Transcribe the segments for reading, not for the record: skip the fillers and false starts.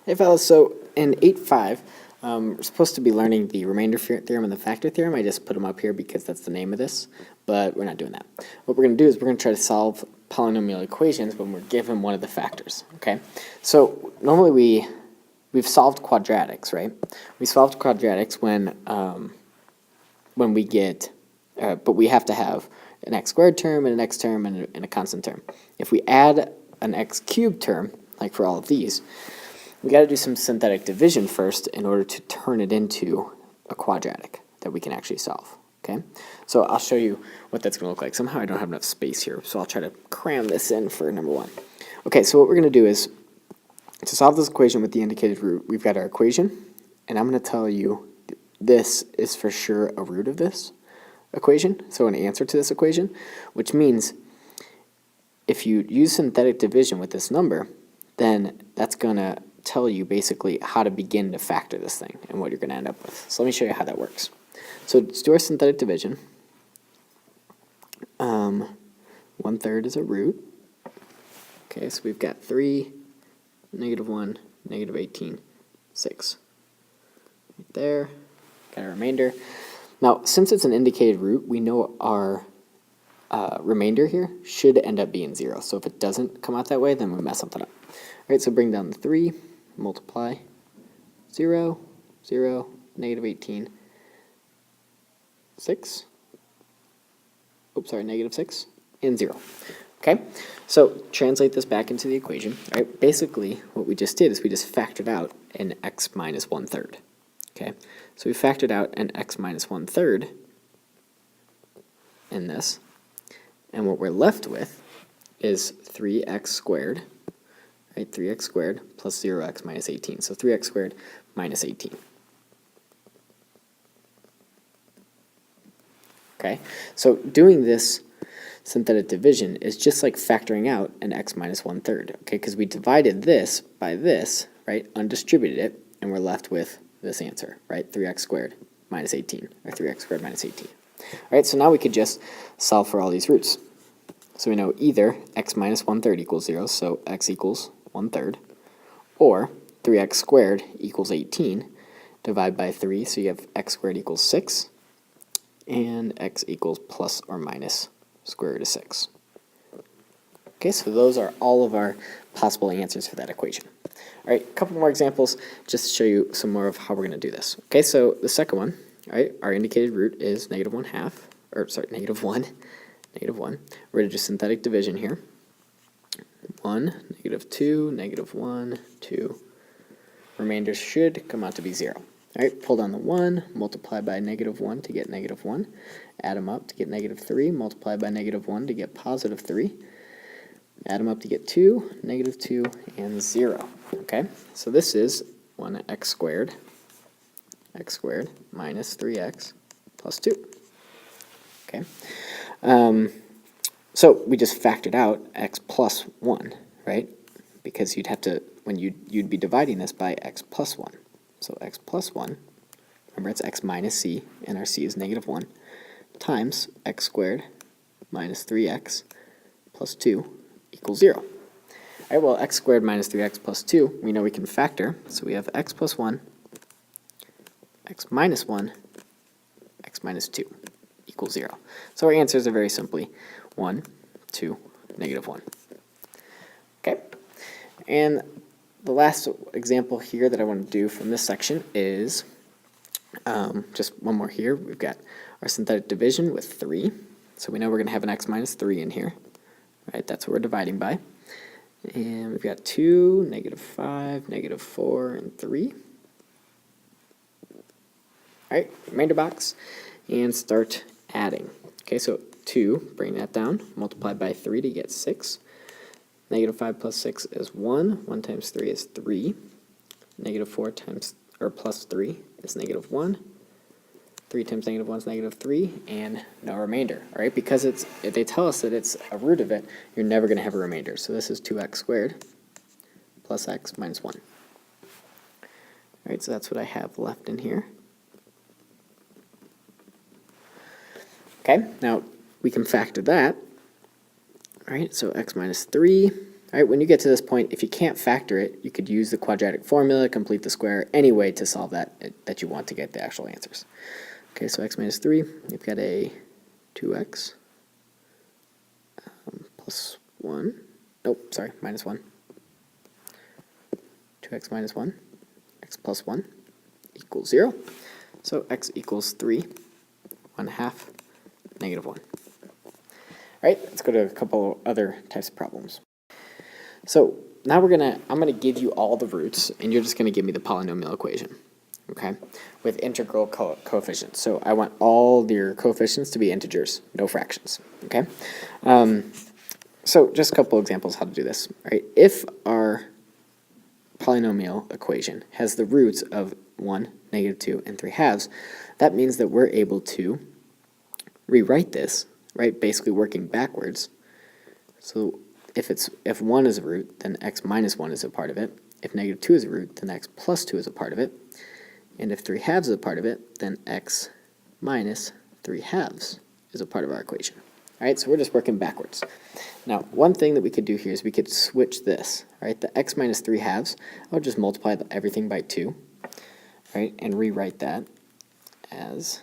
Hey fellas, so in 8.5, we're supposed to be learning the remainder theorem and the factor theorem. I just put them up here because that's the name of this, but we're not doing that. What we're going to do is we're going to try to solve polynomial equations when we're given one of the factors, okay? So normally we've solved quadratics, right? We solved quadratics when we get, but we have to have an x squared term and an x term and a constant term. If we add an x cubed term, like for all of these, we got to do some synthetic division first in order to turn it into a quadratic that we can actually solve, okay? So I'll show you what that's going to look like. Somehow I don't have enough space here, so I'll try to cram this in for number one. Okay, so what we're going to do is, to solve this equation with the indicated root, we've got our equation, and I'm going to tell you this is for sure a root of this equation, so an answer to this equation, which means if you use synthetic division with this number, then that's going to tell you basically how to begin to factor this thing and what you're going to end up with. So let me show you how that works. So let's do our synthetic division. 1/3 is a root. Okay, so we've got 3, -1, -18, 6. Right there. Got our remainder. Now, since it's an indicated root, we know our remainder here should end up being 0. So if it doesn't come out that way, then we mess something up. All right, so bring down the 3, multiply 0, 0, -18, 6. Oops, sorry, -6, and 0. Okay, so translate this back into the equation. All right, basically what we just did is we just factored out an x minus 1/3. Okay, so we factored out an x minus 1/3 in this, and what we're left with is 3x squared, right? 3x squared plus 0x minus 18. So 3x squared minus 18. Okay, so doing this synthetic division is just like factoring out an x minus 1/3. Okay, because we divided this by this, right? Undistributed it, and we're left with this answer, right? 3x squared minus 18, or 3x squared minus 18. All right, so now we could just solve for all these roots. So we know either x minus 1/3 equals 0, so x equals 1/3, or 3x squared equals 18, divide by 3, so you have x squared equals 6, and x equals plus or minus square root of 6. Okay, so those are all of our possible answers for that equation. All right, a couple more examples just to show you some more of how we're going to do this. Okay, so the second one, all right, our indicated root is -1/2, or sorry, -1, -1. We're going to do synthetic division here. 1, -2, -1, 2. Remainder should come out to be 0. All right, pull down the 1, multiply by -1 to get -1. Add them up to get -3, multiply by -1 to get +3. Add them up to get 2, -2, and 0. Okay, so this is 1x squared minus 3x plus 2. Okay, so we just factored out x plus 1, right? Because you'd have to, when you'd be dividing this by x plus 1. So x plus 1, remember it's x minus c, and our c is -1, times x squared minus 3x plus 2 equals 0. All right, well, x squared minus 3x plus 2, we know we can factor, so we have x plus 1, x minus 1, x minus 2 equals 0. So our answers are very simply 1, 2, -1. Okay, and the last example here that I want to do from this section is just one more here. We've got our synthetic division with 3. So we know we're going to have an x minus 3 in here. Right, that's what we're dividing by. And we've got 2, -5, -4, and 3. All right, remainder box, and start adding. Okay, so 2, bring that down, multiply by 3 to get 6. -5 plus 6 is 1. 1 times 3 is 3. -4 times, or plus 3 is -1. 3 times -1 is -3, and no remainder. All right, because if they tell us that it's a root of it, you're never going to have a remainder. So this is 2x squared plus x minus 1. All right, so that's what I have left in here. Okay, now we can factor that. All right, so x minus 3 All right, when you get to this point, if you can't factor it, you could use the quadratic formula, complete the square, any way to solve that you want to get the actual answers. Okay, so x minus 3, you've got a 2x plus 1. Nope, sorry, minus 1. 2x minus 1, x plus 1 equals 0. So x equals 3, 1/2, negative 1. All right, let's go to a couple other types of problems. So now I'm gonna give you all the roots, and you're just gonna give me the polynomial equation, okay, with integral coefficients. So I want all your coefficients to be integers, no fractions, okay? So just a couple examples how to do this, right? If our polynomial equation has the roots of 1, -2, and 3/2, that means that we're able to rewrite this, right, basically working backwards. So if 1 is a root, then x minus 1 is a part of it. If -2 is a root, then x plus 2 is a part of it. And if 3/2 is a part of it, then x minus 3/2 is a part of our equation. All right, so we're just working backwards. Now, one thing that we could do here is we could switch this, right? The x minus 3/2, I'll just multiply everything by 2, right, and rewrite that as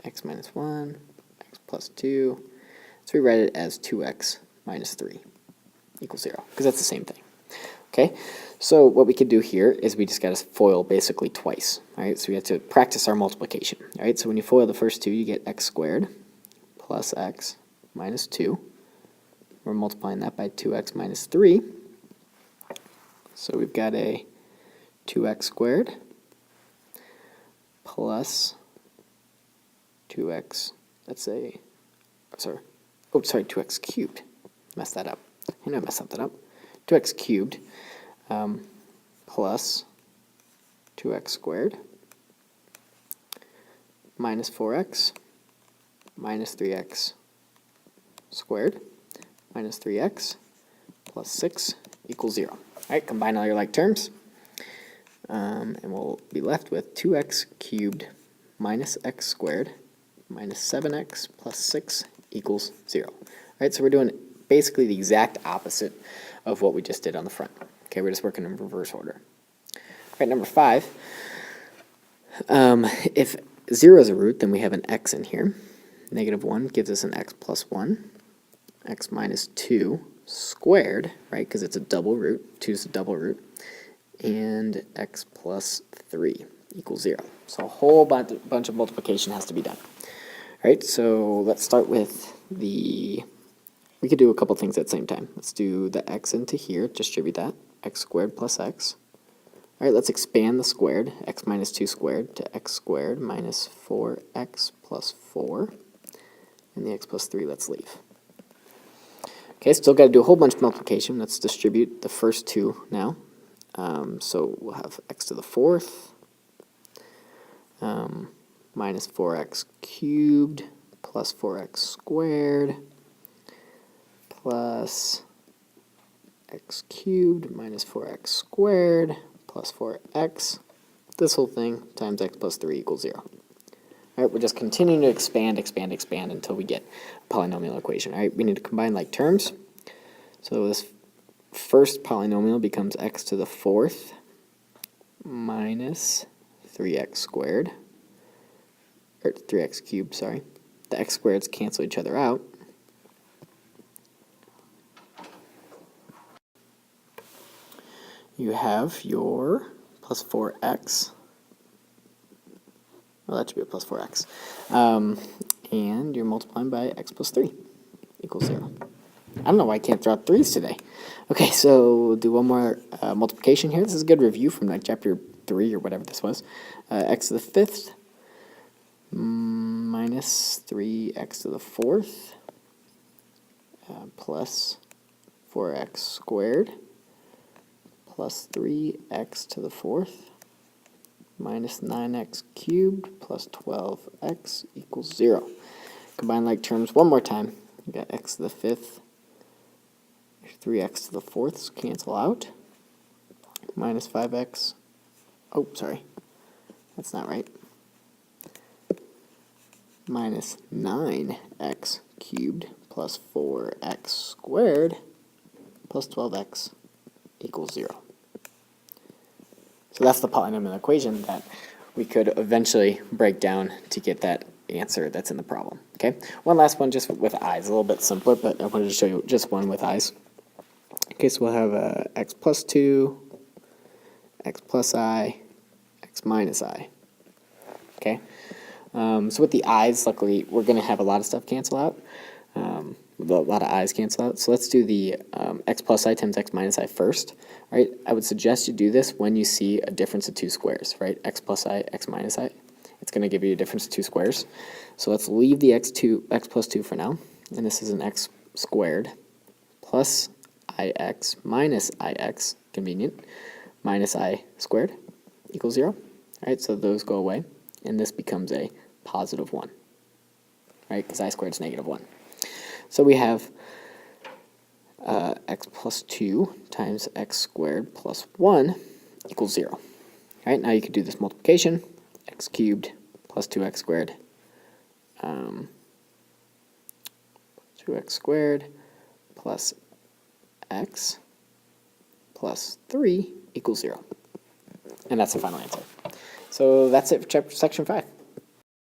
x minus 1, x plus 2. Let's rewrite it as 2x minus 3 equals 0, because that's the same thing. Okay, so what we could do here is we just got to FOIL basically twice. All right, so we have to practice our multiplication. All right, so when you FOIL the first two, you get x squared plus x minus 2. We're multiplying that by 2x minus 3. So we've got a 2x squared plus 2x, that's a, sorry, 2x cubed. Messed that up. I know I messed that up. 2x cubed plus 2x squared minus 4x minus 3x squared minus 3x plus 6 equals 0. All right, combine all your like terms, and we'll be left with 2x cubed minus x squared minus 7x plus 6 equals 0. All right, so we're doing basically the exact opposite of what we just did on the front. Okay, we're just working in reverse order. All right, number 5. If 0 is a root, then we have an x in here. -1 gives us an x plus 1. X minus 2 squared, right, because it's a double root. 2 is a double root. And x plus 3 equals 0. So a whole bunch of multiplication has to be done. All right, so let's start with we could do a couple things at the same time. Let's do the x into here, distribute that, x squared plus x. All right, let's expand the squared, x minus 2 squared, to x squared minus 4x plus 4. And the x plus 3, let's leave. Okay, still got to do a whole bunch of multiplication. Let's distribute the first two now. So we'll have x to the 4th minus 4x cubed plus 4x squared plus x cubed minus 4x squared plus 4x. This whole thing times x plus 3 equals 0. All right, we're just continuing to expand until we get a polynomial equation. All right, we need to combine like terms. So this first polynomial becomes x to the 4th minus 3x squared, or 3x cubed, sorry. The x squareds cancel each other out. You have your plus 4x. Well, that should be a plus 4x. And you're multiplying by x plus 3 equals 0. I don't know why I can't throw out 3's today. Okay, so we'll do one more multiplication here. This is a good review from like chapter 3 or whatever this was. X to the 5th minus 3x to the 4th plus 4x squared plus 3x to the 4th minus 9x cubed plus 12x equals 0. Combine like terms one more time. You got x to the 5th, 3x to the 4th cancel out, minus 5x, oh, sorry, that's not right, minus 9x cubed plus 4x squared plus 12x equals 0. So that's the polynomial equation that we could eventually break down to get that answer that's in the problem. Okay, one last one just with i's, a little bit simpler, but I wanted to show you just one with i's. Okay, so we'll have x plus 2, x plus I, x minus I. Okay, so with the i's, luckily, we're going to have a lot of stuff cancel out. A lot of i's cancel out. So let's do the x plus I times x minus I first. Right? I would suggest you do this when you see a difference of two squares. Right? X plus I, x minus I. It's going to give you a difference of two squares. So let's leave the x plus 2 for now. And this is an x squared plus ix minus ix, convenient, minus I squared equals 0. All right? So those go away. And this becomes a positive 1. Right? Because I squared is negative 1. So we have x plus 2 times x squared plus 1 equals 0. All right, now you could do this multiplication. X cubed plus 2x squared. 2x squared plus x plus 3 equals 0. And that's the final answer. So that's it for section 5.